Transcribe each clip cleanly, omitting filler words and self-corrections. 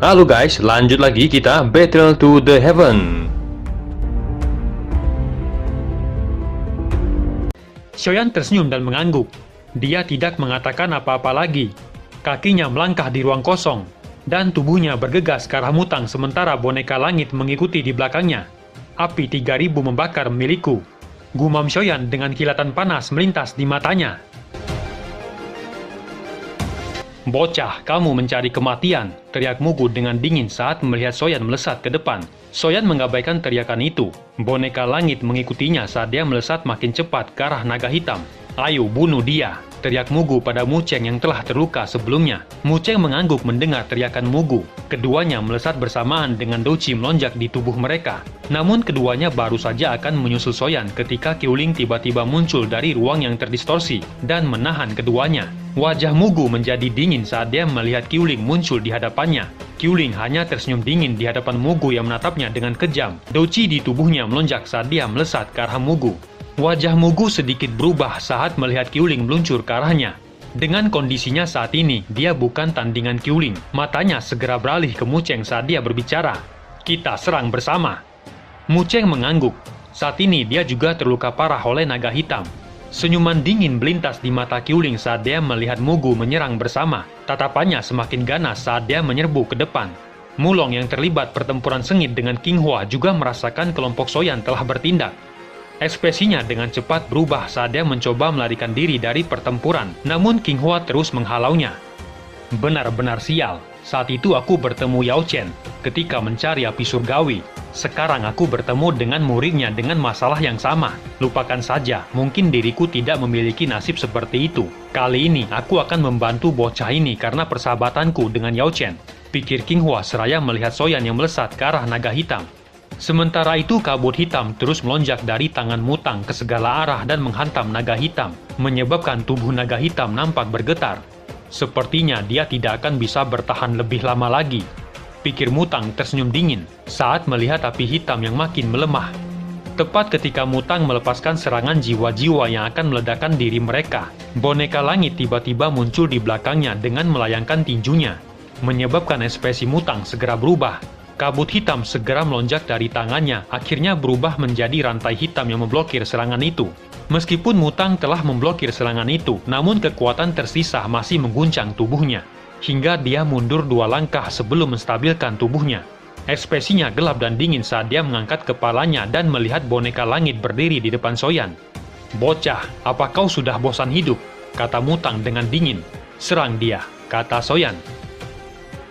Halo guys, lanjut lagi kita Battle to the Heaven. Xiaoyan tersenyum dan mengangguk. Dia tidak mengatakan apa-apa lagi. Kakinya melangkah di ruang kosong, dan tubuhnya bergegas ke arah Mutang sementara boneka langit mengikuti di belakangnya. Api 3000 membakar milikku. Gumam Xiaoyan dengan kilatan panas melintas di matanya. Bocah, kamu mencari kematian, teriak Mugu dengan dingin saat melihat Xiaoyan melesat ke depan. Xiaoyan mengabaikan teriakan itu. Boneka langit mengikutinya saat dia melesat makin cepat ke arah naga hitam. Ayo bunuh dia, teriak Mugu pada Mu Cheng yang telah terluka sebelumnya. Mu Cheng mengangguk mendengar teriakan Mugu. Keduanya melesat bersamaan dengan Douqi melonjak di tubuh mereka. Namun keduanya baru saja akan menyusul Xiaoyan ketika Qiuling tiba-tiba muncul dari ruang yang terdistorsi dan menahan keduanya. Wajah Mugu menjadi dingin saat dia melihat Qiuling muncul di hadapannya. Qiuling hanya tersenyum dingin di hadapan Mugu yang menatapnya dengan kejam. Douqi di tubuhnya melonjak saat dia melesat ke arah Mugu. Wajah Mugu sedikit berubah saat melihat Qiuling meluncur ke arahnya. Dengan kondisinya saat ini, dia bukan tandingan Qiuling. Matanya segera beralih ke Mu Cheng saat dia berbicara. Kita serang bersama. Mu Cheng mengangguk. Saat ini dia juga terluka parah oleh naga hitam. Senyuman dingin melintas di mata Qiuling saat dia melihat Mugu menyerang bersama. Tatapannya semakin ganas saat dia menyerbu ke depan. Mulong yang terlibat pertempuran sengit dengan King Hua juga merasakan kelompok Xiaoyan telah bertindak. Ekspresinya dengan cepat berubah saat dia mencoba melarikan diri dari pertempuran, namun King Hua terus menghalaunya. Benar-benar sial, saat itu aku bertemu Yao Chen ketika mencari api surgawi. Sekarang aku bertemu dengan muridnya dengan masalah yang sama. Lupakan saja, mungkin diriku tidak memiliki nasib seperti itu. Kali ini aku akan membantu bocah ini karena persahabatanku dengan Yao Chen, pikir King Hua seraya melihat Xiaoyan yang melesat ke arah naga hitam. Sementara itu kabut hitam terus melonjak dari tangan Mutang ke segala arah dan menghantam naga hitam, menyebabkan tubuh naga hitam nampak bergetar. Sepertinya dia tidak akan bisa bertahan lebih lama lagi, pikir Mutang tersenyum dingin saat melihat api hitam yang makin melemah. Tepat ketika Mutang melepaskan serangan jiwa-jiwa yang akan meledakkan diri mereka, boneka langit tiba-tiba muncul di belakangnya dengan melayangkan tinjunya, menyebabkan ekspresi Mutang segera berubah. Kabut hitam segera melonjak dari tangannya, akhirnya berubah menjadi rantai hitam yang memblokir serangan itu. Meskipun Mutang telah memblokir serangan itu, namun kekuatan tersisa masih mengguncang tubuhnya, hingga dia mundur 2 langkah sebelum menstabilkan tubuhnya. Ekspresinya gelap dan dingin saat dia mengangkat kepalanya dan melihat boneka langit berdiri di depan Xiaoyan. Bocah, apa kau sudah bosan hidup? Kata Mutang dengan dingin. Serang dia, kata Xiaoyan.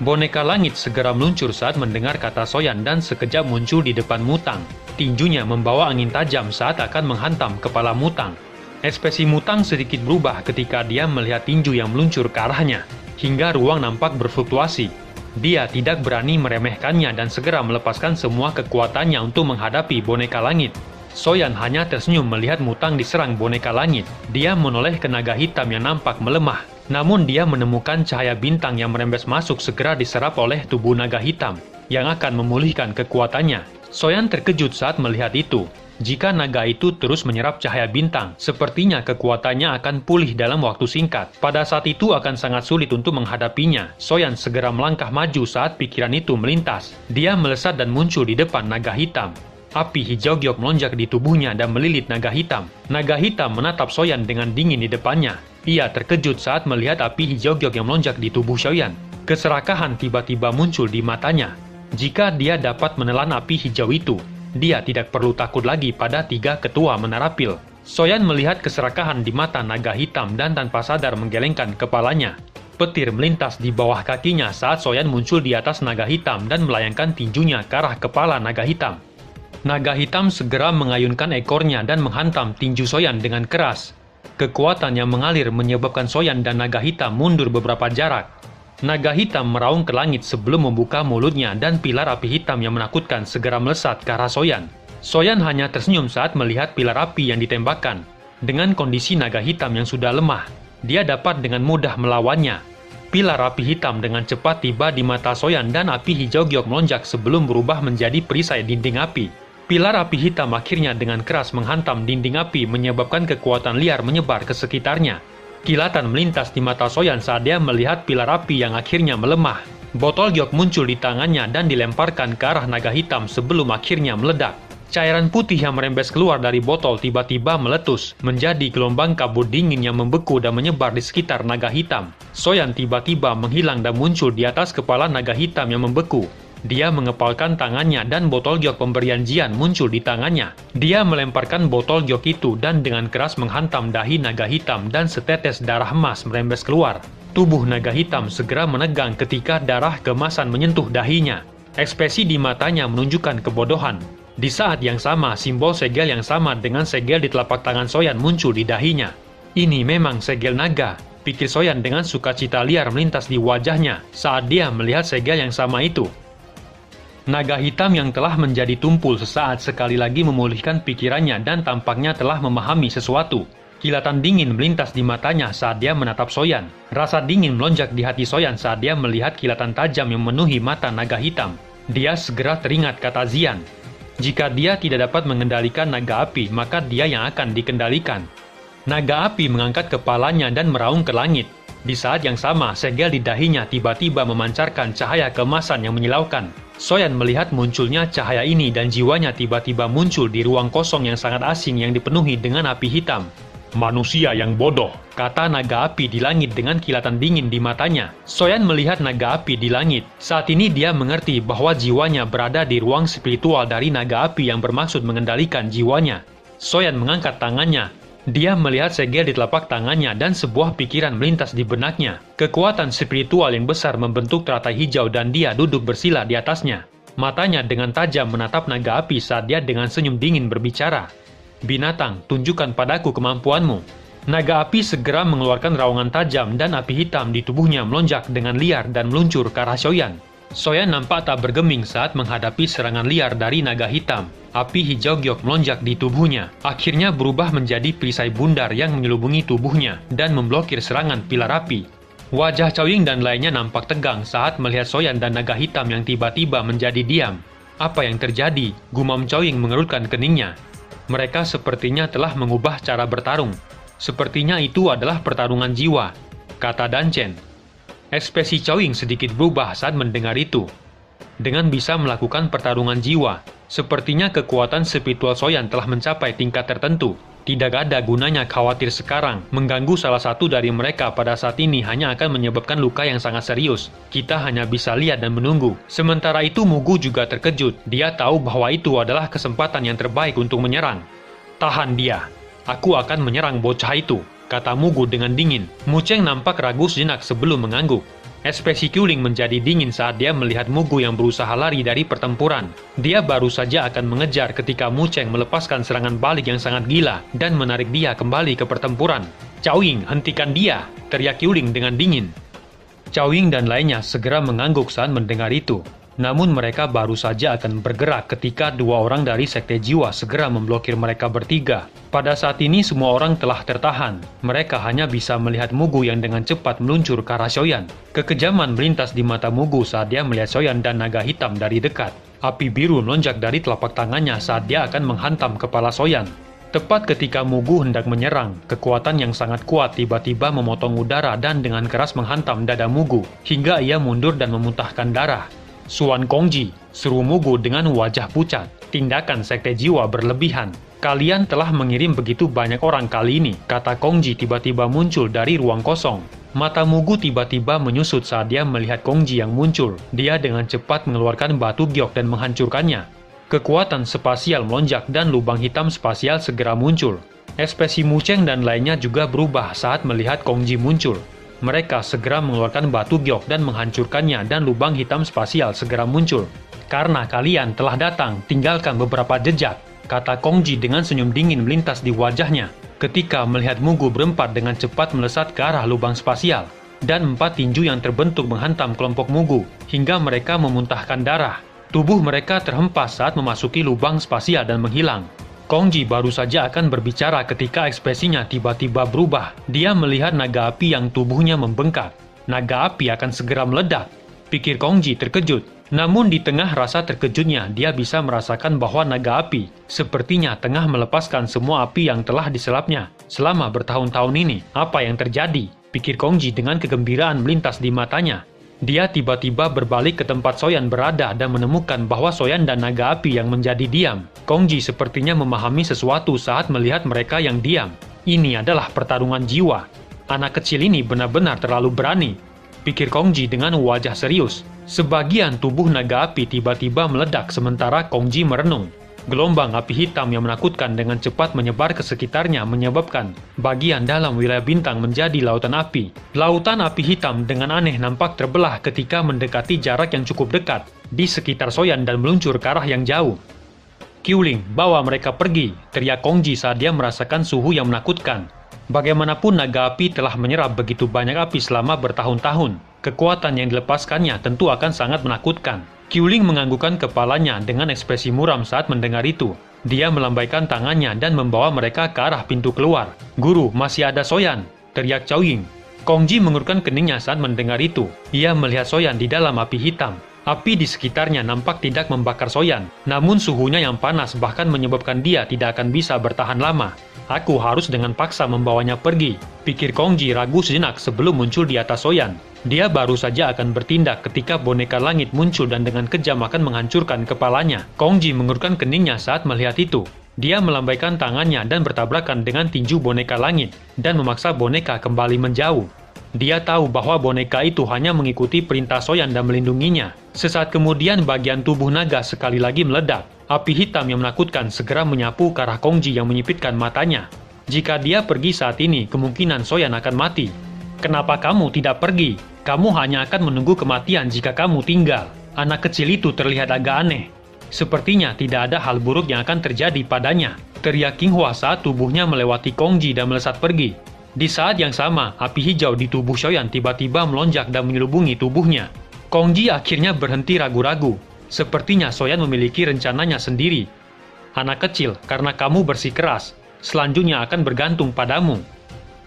Boneka langit segera meluncur saat mendengar kata Xiaoyan dan sekejap muncul di depan Mutang. Tinjunya membawa angin tajam saat akan menghantam kepala Mutang. Ekspresi Mutang sedikit berubah ketika dia melihat tinju yang meluncur ke arahnya, hingga ruang nampak berfluktuasi. Dia tidak berani meremehkannya dan segera melepaskan semua kekuatannya untuk menghadapi boneka langit. Xiaoyan hanya tersenyum melihat Mutang diserang boneka langit. Dia menoleh ke naga hitam yang nampak melemah. Namun dia menemukan cahaya bintang yang merembes masuk segera diserap oleh tubuh naga hitam, yang akan memulihkan kekuatannya. Xiaoyan terkejut saat melihat itu. Jika naga itu terus menyerap cahaya bintang, sepertinya kekuatannya akan pulih dalam waktu singkat. Pada saat itu akan sangat sulit untuk menghadapinya. Xiaoyan segera melangkah maju saat pikiran itu melintas. Dia melesat dan muncul di depan naga hitam. Api hijau giok melonjak di tubuhnya dan melilit naga hitam. Naga hitam menatap Xiaoyan dengan dingin di depannya. Ia terkejut saat melihat api hijau giok yang melonjak di tubuh Xiaoyan. Keserakahan tiba-tiba muncul di matanya. Jika dia dapat menelan api hijau itu, dia tidak perlu takut lagi pada 3 ketua menara pil. Xiaoyan melihat keserakahan di mata naga hitam dan tanpa sadar menggelengkan kepalanya. Petir melintas di bawah kakinya saat Xiaoyan muncul di atas naga hitam dan melayangkan tinjunya ke arah kepala naga hitam. Naga hitam segera mengayunkan ekornya dan menghantam tinju Xiaoyan dengan keras. Kekuatan yang mengalir menyebabkan Xiaoyan dan naga hitam mundur beberapa jarak. Naga hitam meraung ke langit sebelum membuka mulutnya dan pilar api hitam yang menakutkan segera melesat ke arah Xiaoyan. Xiaoyan hanya tersenyum saat melihat pilar api yang ditembakkan. Dengan kondisi naga hitam yang sudah lemah, dia dapat dengan mudah melawannya. Pilar api hitam dengan cepat tiba di mata Xiaoyan dan api hijau giok melonjak sebelum berubah menjadi perisai dinding api. Pilar api hitam akhirnya dengan keras menghantam dinding api menyebabkan kekuatan liar menyebar ke sekitarnya. Kilatan melintas di mata Xiaoyan saat dia melihat pilar api yang akhirnya melemah. Botol giok muncul di tangannya dan dilemparkan ke arah naga hitam sebelum akhirnya meledak. Cairan putih yang merembes keluar dari botol tiba-tiba meletus, menjadi gelombang kabut dingin yang membeku dan menyebar di sekitar naga hitam. Soyan tiba-tiba menghilang dan muncul di atas kepala naga hitam yang membeku. Dia mengepalkan tangannya dan botol giok pemberian Jian muncul di tangannya. Dia melemparkan botol giok itu dan dengan keras menghantam dahi naga hitam dan setetes darah emas merembes keluar. Tubuh naga hitam segera menegang ketika darah keemasan menyentuh dahinya. Ekspresi di matanya menunjukkan kebodohan. Di saat yang sama, simbol segel yang sama dengan segel di telapak tangan Soyan muncul di dahinya. Ini memang segel naga, pikir Soyan dengan sukacita liar melintas di wajahnya saat dia melihat segel yang sama itu. Naga hitam yang telah menjadi tumpul sesaat sekali lagi memulihkan pikirannya dan tampaknya telah memahami sesuatu. Kilatan dingin melintas di matanya saat dia menatap Soyan. Rasa dingin melonjak di hati Soyan saat dia melihat kilatan tajam yang memenuhi mata naga hitam. Dia segera teringat kata Jian. Jika dia tidak dapat mengendalikan naga api, maka dia yang akan dikendalikan. Naga api mengangkat kepalanya dan meraung ke langit. Di saat yang sama, segel di dahinya tiba-tiba memancarkan cahaya keemasan yang menyilaukan. Soyan melihat munculnya cahaya ini dan jiwanya tiba-tiba muncul di ruang kosong yang sangat asing yang dipenuhi dengan api hitam. Manusia yang bodoh, kata naga api di langit dengan kilatan dingin di matanya. Soyan melihat naga api di langit. Saat ini dia mengerti bahwa jiwanya berada di ruang spiritual dari naga api yang bermaksud mengendalikan jiwanya. Soyan mengangkat tangannya. Dia melihat segel di telapak tangannya dan sebuah pikiran melintas di benaknya. Kekuatan spiritual yang besar membentuk teratai hijau dan dia duduk bersila di atasnya. Matanya dengan tajam menatap naga api saat dia dengan senyum dingin berbicara. Binatang, tunjukkan padaku kemampuanmu. Naga api segera mengeluarkan raungan tajam dan api hitam di tubuhnya melonjak dengan liar dan meluncur ke arah Soyan. Soyan nampak tak bergeming saat menghadapi serangan liar dari naga hitam. Api hijau giok melonjak di tubuhnya, akhirnya berubah menjadi perisai bundar yang menyelubungi tubuhnya dan memblokir serangan pilar api. Wajah Cao Ying dan lainnya nampak tegang saat melihat Soyan dan naga hitam yang tiba-tiba menjadi diam. Apa yang terjadi? Gumam Cao Ying mengerutkan keningnya. Mereka sepertinya telah mengubah cara bertarung. Sepertinya itu adalah pertarungan jiwa, kata Dan Chen. Ekspresi Cao Ying sedikit berubah saat mendengar itu. Dengan bisa melakukan pertarungan jiwa, sepertinya kekuatan spiritual Soyan telah mencapai tingkat tertentu. Tidak ada gunanya khawatir sekarang. Mengganggu salah satu dari mereka pada saat ini hanya akan menyebabkan luka yang sangat serius. Kita hanya bisa lihat dan menunggu. Sementara itu Mugu juga terkejut. Dia tahu bahwa itu adalah kesempatan yang terbaik untuk menyerang. Tahan dia. Aku akan menyerang bocah itu, kata Mugu dengan dingin. Mu Cheng nampak ragu sejenak sebelum mengangguk. Ekspresi Qiuling menjadi dingin saat dia melihat Mugu yang berusaha lari dari pertempuran. Dia baru saja akan mengejar ketika Mu Cheng melepaskan serangan balik yang sangat gila dan menarik dia kembali ke pertempuran. Cao Ying, hentikan dia, teriak Qiuling dengan dingin. Cao Ying dan lainnya segera mengangguk saat mendengar itu. Namun mereka baru saja akan bergerak ketika dua orang dari Sekte Jiwa segera memblokir mereka bertiga. Pada saat ini semua orang telah tertahan. Mereka hanya bisa melihat Mugu yang dengan cepat meluncur ke arah Soyan. Kekejaman melintas di mata Mugu saat dia melihat Soyan dan naga hitam dari dekat. Api biru melonjak dari telapak tangannya saat dia akan menghantam kepala Soyan. Tepat ketika Mugu hendak menyerang, kekuatan yang sangat kuat tiba-tiba memotong udara dan dengan keras menghantam dada Mugu, hingga ia mundur dan memuntahkan darah. Suan Kongji, seru Mugu dengan wajah pucat. Tindakan Sekte Jiwa berlebihan. Kalian telah mengirim begitu banyak orang kali ini, kata Kongji tiba-tiba muncul dari ruang kosong. Mata Mugu tiba-tiba menyusut saat dia melihat Kongji yang muncul. Dia dengan cepat mengeluarkan batu giok dan menghancurkannya. Kekuatan spasial melonjak dan lubang hitam spasial segera muncul. Ekspresi Mu Cheng dan lainnya juga berubah saat melihat Kongji muncul. Mereka segera mengeluarkan batu giok dan menghancurkannya dan lubang hitam spasial segera muncul. Karena kalian telah datang, tinggalkan beberapa jejak, kata Kongji dengan senyum dingin melintas di wajahnya. Ketika melihat Mugu berempat dengan cepat melesat ke arah lubang spasial, dan 4 tinju yang terbentuk menghantam kelompok Mugu, hingga mereka memuntahkan darah. Tubuh mereka terhempas saat memasuki lubang spasial dan menghilang. Kongji baru saja akan berbicara ketika ekspresinya tiba-tiba berubah. Dia melihat naga api yang tubuhnya membengkak. Naga api akan segera meledak, pikir Kongji terkejut. Namun di tengah rasa terkejutnya, dia bisa merasakan bahwa naga api sepertinya tengah melepaskan semua api yang telah diselapnya selama bertahun-tahun ini. Apa yang terjadi? Pikir Kongji dengan kegembiraan melintas di matanya. Dia tiba-tiba berbalik ke tempat Soyan berada dan menemukan bahwa Soyan dan naga api yang menjadi diam. Kongji sepertinya memahami sesuatu saat melihat mereka yang diam. Ini adalah pertarungan jiwa. Anak kecil ini benar-benar terlalu berani, pikir Kongji dengan wajah serius. Sebagian tubuh naga api tiba-tiba meledak sementara Kongji merenung. Gelombang api hitam yang menakutkan dengan cepat menyebar ke sekitarnya menyebabkan bagian dalam wilayah bintang menjadi lautan api. Lautan api hitam dengan aneh nampak terbelah ketika mendekati jarak yang cukup dekat di sekitar Soyan dan meluncur ke arah yang jauh. Qiuling, bawa mereka pergi, teriak Kongji saat dia merasakan suhu yang menakutkan. Bagaimanapun naga api telah menyerap begitu banyak api selama bertahun-tahun. Kekuatan yang dilepaskannya tentu akan sangat menakutkan. Qiuling menganggukkan kepalanya dengan ekspresi muram saat mendengar itu. Dia melambaikan tangannya dan membawa mereka ke arah pintu keluar. Guru, masih ada Soyan, teriak Cao Ying. Kongji mengurutkan keningnya saat mendengar itu. Ia melihat Soyan di dalam api hitam. Api di sekitarnya nampak tidak membakar Soyan, namun suhunya yang panas bahkan menyebabkan dia tidak akan bisa bertahan lama. Aku harus dengan paksa membawanya pergi, pikir Kongji ragu sejenak sebelum muncul di atas Soyan. Dia baru saja akan bertindak ketika boneka langit muncul dan dengan kejam akan menghancurkan kepalanya. Kongji mengurutkan keningnya saat melihat itu. Dia melambaikan tangannya dan bertabrakan dengan tinju boneka langit dan memaksa boneka kembali menjauh. Dia tahu bahwa boneka itu hanya mengikuti perintah Soyan dan melindunginya. Sesaat kemudian bagian tubuh naga sekali lagi meledak. Api hitam yang menakutkan segera menyapu ke arah Kongji yang menyipitkan matanya. Jika dia pergi saat ini, kemungkinan Soyan akan mati. Kenapa kamu tidak pergi? Kamu hanya akan menunggu kematian jika kamu tinggal. Anak kecil itu terlihat agak aneh. Sepertinya tidak ada hal buruk yang akan terjadi padanya, teriak Qinghua saat tubuhnya melewati Kongji dan melesat pergi. Di saat yang sama, api hijau di tubuh Soyan tiba-tiba melonjak dan menyelubungi tubuhnya. Kongji akhirnya berhenti ragu-ragu. Sepertinya Soyan memiliki rencananya sendiri. Anak kecil, karena kamu bersikeras, selanjutnya akan bergantung padamu.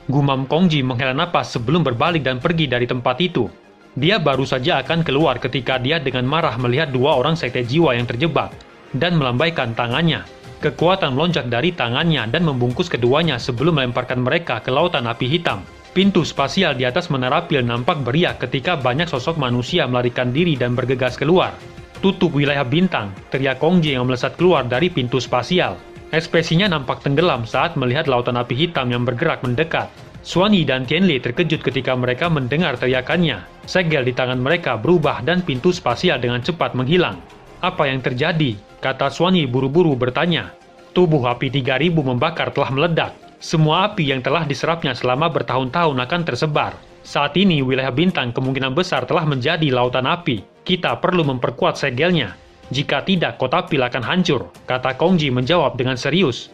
Gumam Kongji menghela napas sebelum berbalik dan pergi dari tempat itu. Dia baru saja akan keluar ketika dia dengan marah melihat dua orang sekte jiwa yang terjebak dan melambaikan tangannya. Kekuatan melonjak dari tangannya dan membungkus keduanya sebelum melemparkan mereka ke lautan api hitam. Pintu spasial di atas menara pil nampak beriak ketika banyak sosok manusia melarikan diri dan bergegas keluar. Tutup wilayah bintang, teriak Kongji yang melesat keluar dari pintu spasial. Ekspresinya nampak tenggelam saat melihat lautan api hitam yang bergerak mendekat. Xuan Yi dan Tianli terkejut ketika mereka mendengar teriakannya. Segel di tangan mereka berubah dan pintu spasial dengan cepat menghilang. Apa yang terjadi? Kata Xuan Yi buru-buru bertanya. Tubuh api 3000 membakar telah meledak. Semua api yang telah diserapnya selama bertahun-tahun akan tersebar. Saat ini wilayah bintang kemungkinan besar telah menjadi lautan api. Kita perlu memperkuat segelnya. Jika tidak, kota pil akan hancur, kata Kongji menjawab dengan serius.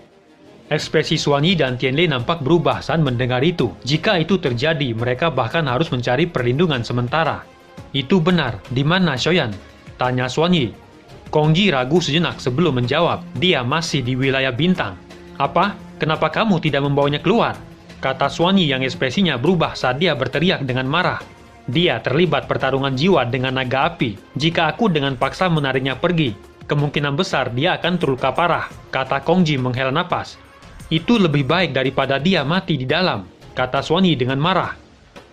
Ekspresi Xuan Yi dan Tianli nampak berubah saat mendengar itu. Jika itu terjadi, mereka bahkan harus mencari perlindungan sementara. Itu benar, di mana Soyan? Tanya Xuan Yi. Kongji ragu sejenak sebelum menjawab. Dia masih di wilayah bintang. Apa? Kenapa kamu tidak membawanya keluar? Kata Xuan Yi yang ekspresinya berubah saat dia berteriak dengan marah. Dia terlibat pertarungan jiwa dengan naga api. Jika aku dengan paksa menariknya pergi, kemungkinan besar dia akan terluka parah, kata Kongji menghela napas. Itu lebih baik daripada dia mati di dalam, kata Xuan Yi dengan marah.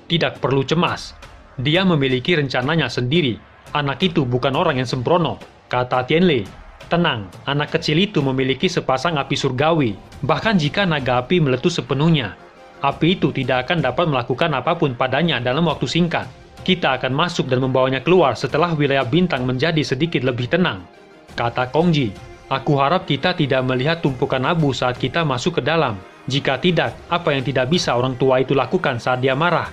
Tidak perlu cemas. Dia memiliki rencananya sendiri. Anak itu bukan orang yang sembrono, kata Tianli. Tenang, anak kecil itu memiliki sepasang api surgawi. Bahkan jika naga api meletus sepenuhnya, api itu tidak akan dapat melakukan apapun padanya dalam waktu singkat. Kita akan masuk dan membawanya keluar setelah wilayah bintang menjadi sedikit lebih tenang, kata Kongji. Aku harap kita tidak melihat tumpukan abu saat kita masuk ke dalam. Jika tidak, apa yang tidak bisa orang tua itu lakukan saat dia marah?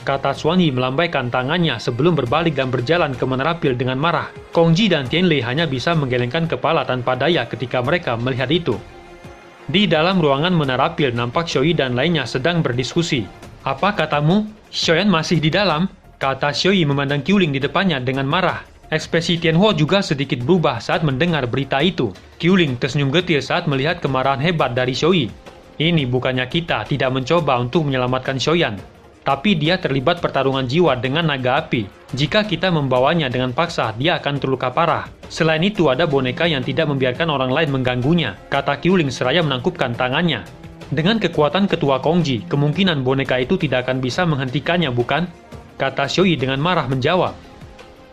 Kata Xuan Yi melambaikan tangannya sebelum berbalik dan berjalan ke menara pil dengan marah. Kongji dan Tianli hanya bisa menggelengkan kepala tanpa daya ketika mereka melihat itu. Di dalam ruangan menara pil nampak Xiaoyi dan lainnya sedang berdiskusi. Apa katamu? Xiaoyan masih di dalam? Kata Xiaoyi memandang Qiuling di depannya dengan marah. Ekspresi Tianhuo juga sedikit berubah saat mendengar berita itu. Qiuling tersenyum getir saat melihat kemarahan hebat dari Xiaoyi. Ini bukannya kita tidak mencoba untuk menyelamatkan Xiaoyan, tapi dia terlibat pertarungan jiwa dengan naga api. Jika kita membawanya dengan paksa, dia akan terluka parah. Selain itu, ada boneka yang tidak membiarkan orang lain mengganggunya, kata Qiuling seraya menangkupkan tangannya. Dengan kekuatan ketua Kongji, kemungkinan boneka itu tidak akan bisa menghentikannya, bukan? kata Xioi dengan marah menjawab.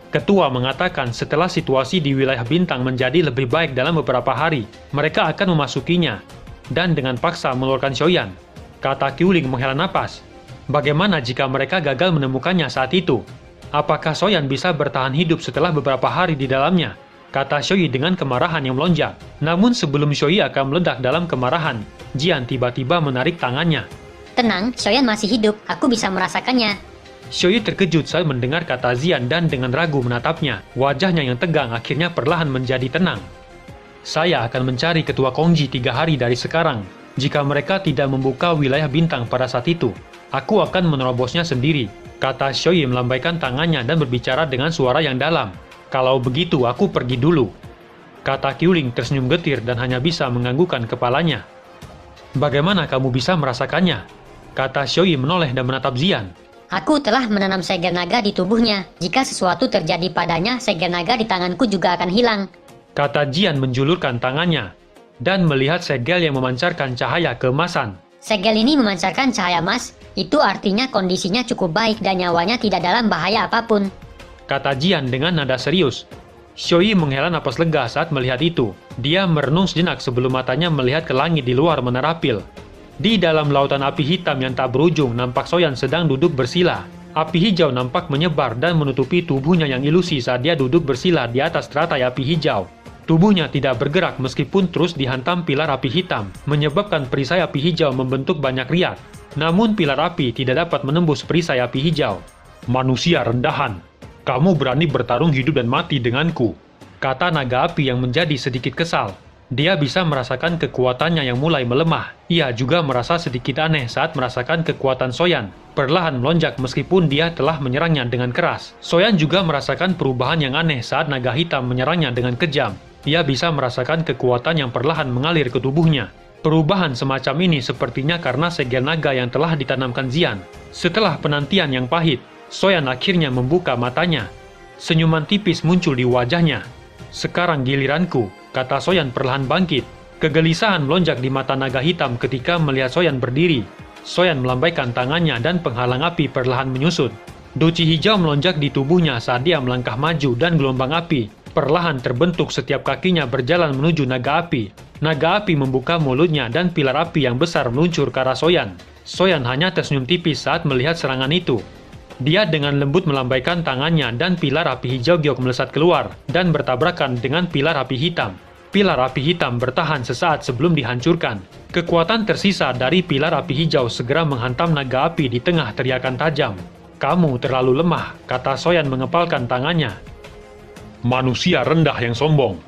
Ketua mengatakan setelah situasi di wilayah bintang menjadi lebih baik dalam beberapa hari, mereka akan memasukinya. Dan dengan paksa mengeluarkan Xiaoyan, kata Qiuling menghela napas. Bagaimana jika mereka gagal menemukannya saat itu? Apakah Xiaoyan bisa bertahan hidup setelah beberapa hari di dalamnya? Kata Xioi dengan kemarahan yang melonjak. Namun sebelum Xioi akan meledak dalam kemarahan, Jian tiba-tiba menarik tangannya. Tenang, Xiaoyan masih hidup, aku bisa merasakannya. Xioi terkejut saat mendengar kata Jian dan dengan ragu menatapnya. Wajahnya yang tegang akhirnya perlahan menjadi tenang. Saya akan mencari ketua Kongji 3 hari dari sekarang. Jika mereka tidak membuka wilayah bintang pada saat itu, aku akan menerobosnya sendiri. Kata Xioi melambaikan tangannya dan berbicara dengan suara yang dalam. Kalau begitu aku pergi dulu. Kata Qiuling tersenyum getir dan hanya bisa menganggukkan kepalanya. Bagaimana kamu bisa merasakannya? Kata Xioi menoleh dan menatap Jian. Aku telah menanam segel naga di tubuhnya. Jika sesuatu terjadi padanya, segel naga di tanganku juga akan hilang. Kata Jian menjulurkan tangannya dan melihat segel yang memancarkan cahaya keemasan. Segel ini memancarkan cahaya emas, itu artinya kondisinya cukup baik dan nyawanya tidak dalam bahaya apapun. Kata Jian dengan nada serius. Xioi menghela napas lega saat melihat itu. Dia merenung sejenak sebelum matanya melihat ke langit di luar menara pil. Di dalam lautan api hitam yang tak berujung, nampak Xiaoyan sedang duduk bersila. Api hijau nampak menyebar dan menutupi tubuhnya yang ilusi saat dia duduk bersila di atas teratai api hijau. Tubuhnya tidak bergerak meskipun terus dihantam pilar api hitam, menyebabkan perisai api hijau membentuk banyak riak. Namun pilar api tidak dapat menembus perisai api hijau. Manusia rendahan, kamu berani bertarung hidup dan mati denganku, kata naga api yang menjadi sedikit kesal. Dia bisa merasakan kekuatannya yang mulai melemah. Ia juga merasa sedikit aneh saat merasakan kekuatan Xiaoyan perlahan melonjak meskipun dia telah menyerangnya dengan keras. Xiaoyan juga merasakan perubahan yang aneh saat naga hitam menyerangnya dengan kejam. Ia bisa merasakan kekuatan yang perlahan mengalir ke tubuhnya. Perubahan semacam ini sepertinya karena segel naga yang telah ditanamkan Jian. Setelah penantian yang pahit, Xiaoyan akhirnya membuka matanya. Senyuman tipis muncul di wajahnya. Sekarang giliranku, kata Xiaoyan perlahan bangkit. Kegelisahan melonjak di mata naga hitam ketika melihat Xiaoyan berdiri. Xiaoyan melambaikan tangannya dan penghalang api perlahan menyusut. Duci hijau melonjak di tubuhnya saat dia melangkah maju dan gelombang api perlahan terbentuk setiap kakinya berjalan menuju naga api. Naga api membuka mulutnya dan pilar api yang besar meluncur ke arah Xiaoyan. Xiaoyan hanya tersenyum tipis saat melihat serangan itu. Dia dengan lembut melambaikan tangannya dan pilar api hijau giok melesat keluar dan bertabrakan dengan pilar api hitam. Pilar api hitam bertahan sesaat sebelum dihancurkan. Kekuatan tersisa dari pilar api hijau segera menghantam naga api di tengah teriakan tajam. Kamu terlalu lemah, kata Xiaoyan mengepalkan tangannya. Manusia rendah yang sombong,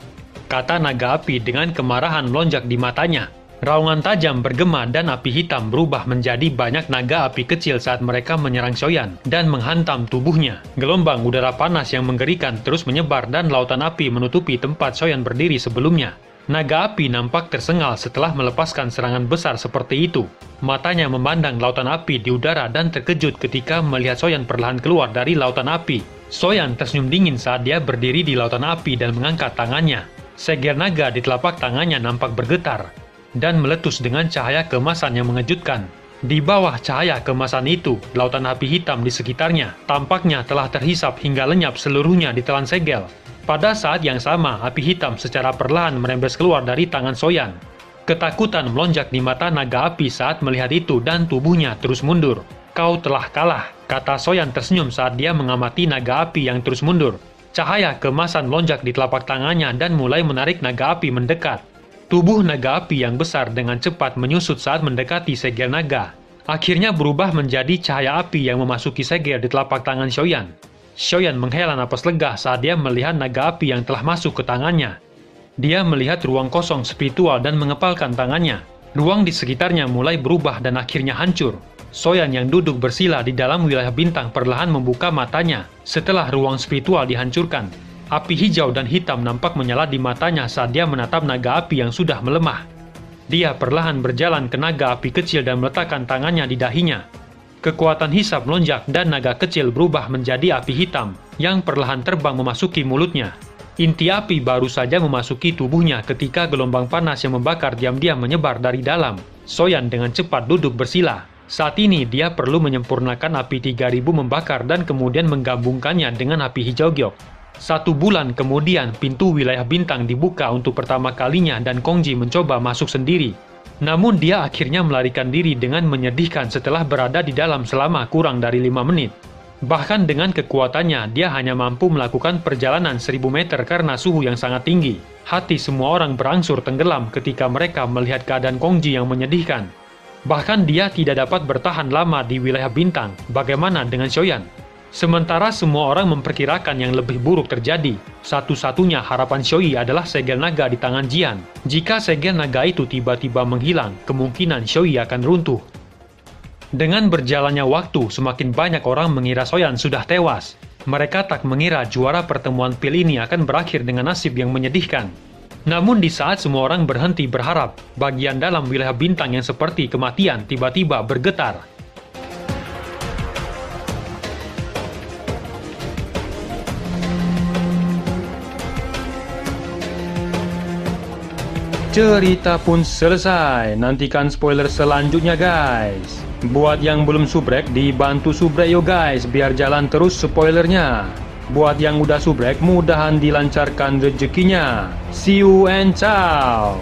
kata naga api dengan kemarahan melonjak di matanya. Raungan tajam bergema dan api hitam berubah menjadi banyak naga api kecil saat mereka menyerang Xiaoyan dan menghantam tubuhnya. Gelombang udara panas yang menggerikan terus menyebar dan lautan api menutupi tempat Xiaoyan berdiri sebelumnya. Naga api nampak tersengal setelah melepaskan serangan besar seperti itu. Matanya memandang lautan api di udara dan terkejut ketika melihat Xiaoyan perlahan keluar dari lautan api. Xiaoyan tersenyum dingin saat dia berdiri di lautan api dan mengangkat tangannya. Segel naga di telapak tangannya nampak bergetar dan meletus dengan cahaya keemasan yang mengejutkan. Di bawah cahaya keemasan itu, lautan api hitam di sekitarnya tampaknya telah terhisap hingga lenyap seluruhnya di telan segel. Pada saat yang sama, api hitam secara perlahan merembes keluar dari tangan Xiaoyan. Ketakutan melonjak di mata naga api saat melihat itu dan tubuhnya terus mundur. Kau telah kalah, kata Xiaoyan tersenyum saat dia mengamati naga api yang terus mundur. Cahaya keemasan melonjak di telapak tangannya dan mulai menarik naga api mendekat. Tubuh naga api yang besar dengan cepat menyusut saat mendekati segel naga. Akhirnya berubah menjadi cahaya api yang memasuki segel di telapak tangan Xiaoyan. Xiaoyan menghela napas lega saat dia melihat naga api yang telah masuk ke tangannya. Dia melihat ruang kosong spiritual dan mengepalkan tangannya. Ruang di sekitarnya mulai berubah dan akhirnya hancur. Xiaoyan yang duduk bersila di dalam wilayah bintang perlahan membuka matanya setelah ruang spiritual dihancurkan. Api hijau dan hitam nampak menyala di matanya saat dia menatap naga api yang sudah melemah. Dia perlahan berjalan ke naga api kecil dan meletakkan tangannya di dahinya. Kekuatan hisap melonjak dan naga kecil berubah menjadi api hitam yang perlahan terbang memasuki mulutnya. Inti api baru saja memasuki tubuhnya ketika gelombang panas yang membakar diam-diam menyebar dari dalam. Xiaoyan dengan cepat duduk bersila. Saat ini dia perlu menyempurnakan api 3000 membakar dan kemudian menggabungkannya dengan api hijau giok. 1 bulan kemudian, pintu wilayah bintang dibuka untuk pertama kalinya dan Kongji mencoba masuk sendiri. Namun dia akhirnya melarikan diri dengan menyedihkan setelah berada di dalam selama kurang dari 5 menit. Bahkan dengan kekuatannya, dia hanya mampu melakukan perjalanan 1000 meter karena suhu yang sangat tinggi. Hati semua orang berangsur tenggelam ketika mereka melihat keadaan Kongji yang menyedihkan. Bahkan dia tidak dapat bertahan lama di wilayah bintang. Bagaimana dengan Xiaoyan? Sementara semua orang memperkirakan yang lebih buruk terjadi, satu-satunya harapan Xiaoyi adalah segel naga di tangan Jian. Jika segel naga itu tiba-tiba menghilang, kemungkinan Xiaoyi akan runtuh. Dengan berjalannya waktu, semakin banyak orang mengira Xiaoyan sudah tewas. Mereka tak mengira juara pertemuan pil ini akan berakhir dengan nasib yang menyedihkan. Namun di saat semua orang berhenti berharap, bagian dalam wilayah bintang yang seperti kematian tiba-tiba bergetar. Cerita pun selesai. Nantikan spoiler selanjutnya guys. Buat yang belum subrek, dibantu subrek yo guys, biar jalan terus spoilernya. Buat yang udah subrek, mudahan dilancarkan rezekinya. See you and ciao.